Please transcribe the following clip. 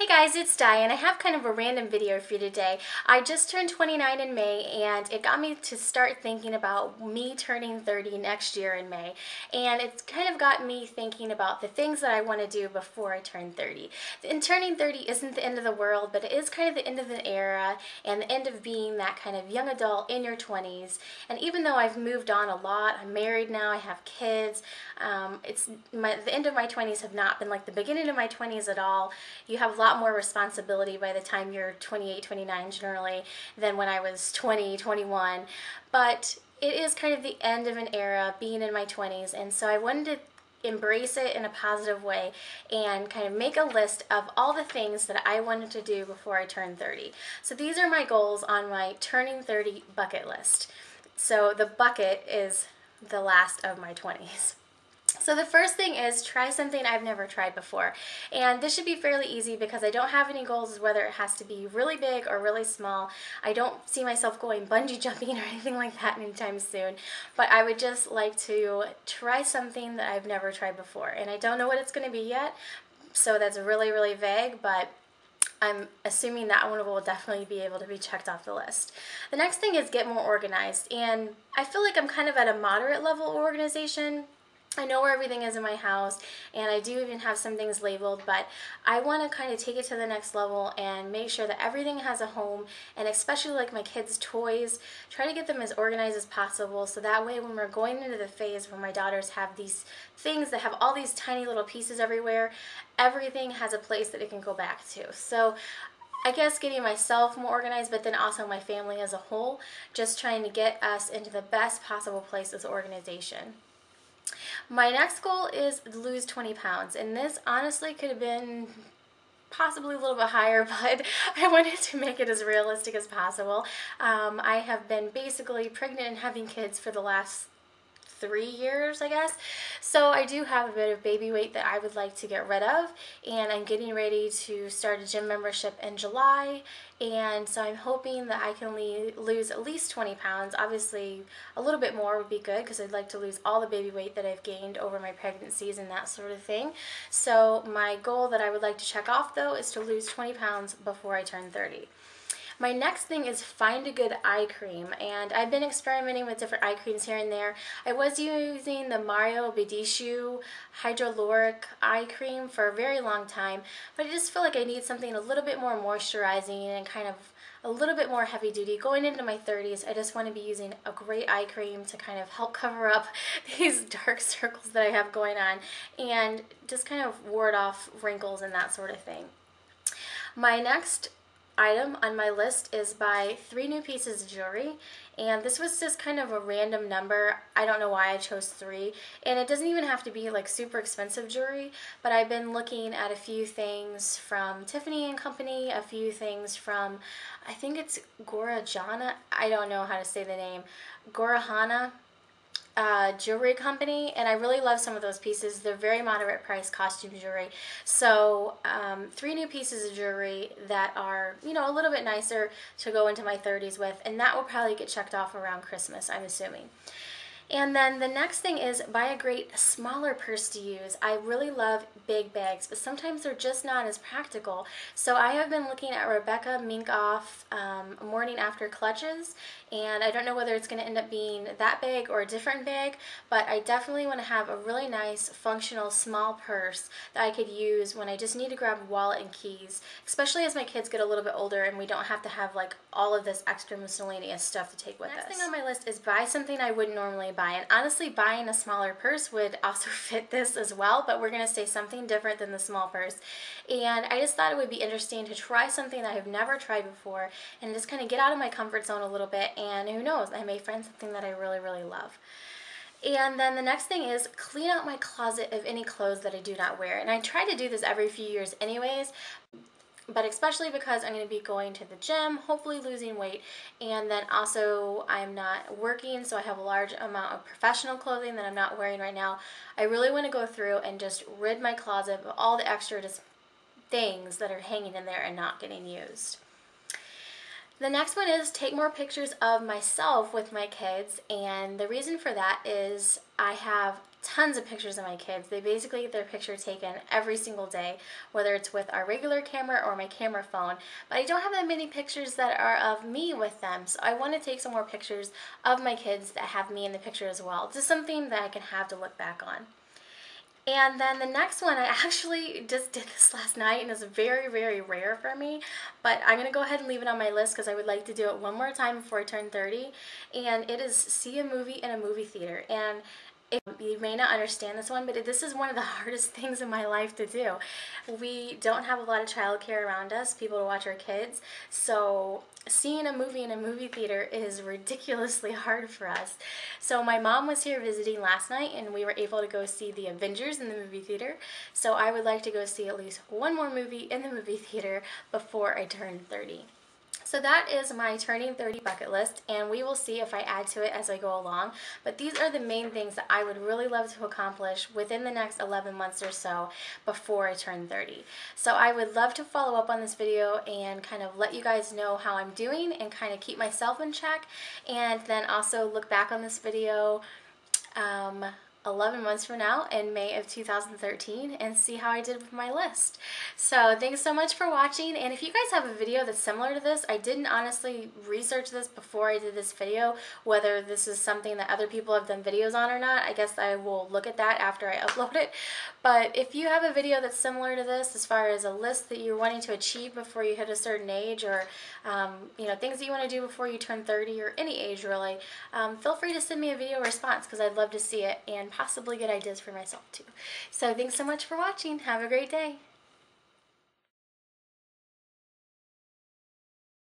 Hey guys, it's Di, and I have kind of a random video for you today. I just turned 29 in May, and it got me to start thinking about me turning 30 next year in May. And it's kind of got me thinking about the things that I want to do before I turn 30. And turning 30 isn't the end of the world, but it is kind of the end of an era and the end of being that kind of young adult in your 20s. And even though I've moved on a lot, I'm married now, I have kids, the end of my 20s have not been like the beginning of my 20s at all. You have a lot more responsibility by the time you're 28, 29 generally than when I was 20, 21. But it is kind of the end of an era being in my 20s, and so I wanted to embrace it in a positive way and kind of make a list of all the things that I wanted to do before I turned 30. So these are my goals on my turning 30 bucket list. So the bucket is the last of my 20s. So the first thing is try something I've never tried before. And this should be fairly easy because I don't have any goals whether it has to be really big or really small. I don't see myself going bungee jumping or anything like that anytime soon. But I would just like to try something that I've never tried before. And I don't know what it's going to be yet, so that's really, really vague, but I'm assuming that one will definitely be able to be checked off the list. The next thing is get more organized. And I feel like I'm kind of at a moderate level of organization. I know where everything is in my house, and I do even have some things labeled, but I want to kind of take it to the next level and make sure that everything has a home, and especially like my kids' toys, try to get them as organized as possible so that way when we're going into the phase where my daughters have these things that have all these tiny little pieces everywhere, everything has a place that it can go back to. So I guess getting myself more organized, but then also my family as a whole, just trying to get us into the best possible place as organization. My next goal is to lose 20 pounds, and this honestly could have been possibly a little bit higher, but I wanted to make it as realistic as possible. I have been basically pregnant and having kids for the last 3 years, I guess. So I do have a bit of baby weight that I would like to get rid of, and I'm getting ready to start a gym membership in July, and so I'm hoping that I can lose at least 20 pounds. Obviously, a little bit more would be good because I'd like to lose all the baby weight that I've gained over my pregnancies and that sort of thing. So my goal that I would like to check off, though, is to lose 20 pounds before I turn 30. My next thing is find a good eye cream, and I've been experimenting with different eye creams here and there. I was using the Mario Badescu Hyaluronic Eye Cream for a very long time, but I just feel like I need something a little bit more moisturizing and kind of a little bit more heavy duty. Going into my 30s, I just want to be using a great eye cream to kind of help cover up these dark circles that I have going on and just kind of ward off wrinkles and that sort of thing. My next item on my list is buy 3 new pieces of jewelry, and this was just kind of a random number. I don't know why I chose 3, and it doesn't even have to be like super expensive jewelry, but I've been looking at a few things from Tiffany & Company, a few things from, I think it's Gorajana, I don't know how to say the name, Gorahana jewelry company, and I really love some of those pieces. They're very moderate price costume jewelry. So 3 new pieces of jewelry that are, you know, a little bit nicer to go into my 30s with, and that will probably get checked off around Christmas, I'm assuming. And then the next thing is buy a great smaller purse to use. I really love big bags, but sometimes they're just not as practical. So I have been looking at Rebecca Minkoff Morning After clutches, and I don't know whether it's going to end up being that big or a different bag, but I definitely want to have a really nice, functional, small purse that I could use when I just need to grab a wallet and keys, especially as my kids get a little bit older and we don't have to have like all of this extra miscellaneous stuff to take with us. Next thing on my list is buy something I wouldn't normally buy, and honestly buying a smaller purse would also fit this as well, but we're going to say something different than the small purse. And I just thought it would be interesting to try something that I've never tried before and just kind of get out of my comfort zone a little bit, and who knows, I may find something that I really, really love. And then the next thing is clean out my closet of any clothes that I do not wear. And I try to do this every few years anyways, but especially because I'm going to be going to the gym, hopefully losing weight, and then also I'm not working, so I have a large amount of professional clothing that I'm not wearing right now. I really want to go through and just rid my closet of all the extra just things that are hanging in there and not getting used. The next one is take more pictures of myself with my kids, and the reason for that is I have tons of pictures of my kids. They basically get their picture taken every single day, whether it's with our regular camera or my camera phone. But I don't have that many pictures that are of me with them, so I want to take some more pictures of my kids that have me in the picture as well. Just something that I can have to look back on. And then the next one, I actually just did this last night, and it's very, very rare for me, but I'm going to go ahead and leave it on my list because I would like to do it one more time before I turn 30, and it is see a movie in a movie theater. And you may not understand this one, but this is one of the hardest things in my life to do. We don't have a lot of childcare around us, people to watch our kids, so seeing a movie in a movie theater is ridiculously hard for us. So my mom was here visiting last night, and we were able to go see the Avengers in the movie theater. So I would like to go see at least one more movie in the movie theater before I turn 30. So that is my turning 30 bucket list, and we will see if I add to it as I go along. But these are the main things that I would really love to accomplish within the next 11 months or so before I turn 30. So I would love to follow up on this video and kind of let you guys know how I'm doing and kind of keep myself in check, and then also look back on this video 11 months from now in May of 2013 and see how I did with my list. So thanks so much for watching, and if you guys have a video that's similar to this, I didn't honestly research this before I did this video, whether this is something that other people have done videos on or not. I guess I will look at that after I upload it. But if you have a video that's similar to this as far as a list that you're wanting to achieve before you hit a certain age, or you know, things that you want to do before you turn 30 or any age really, feel free to send me a video response because I'd love to see it and possibly get ideas for myself too. So thanks so much for watching. Have a great day.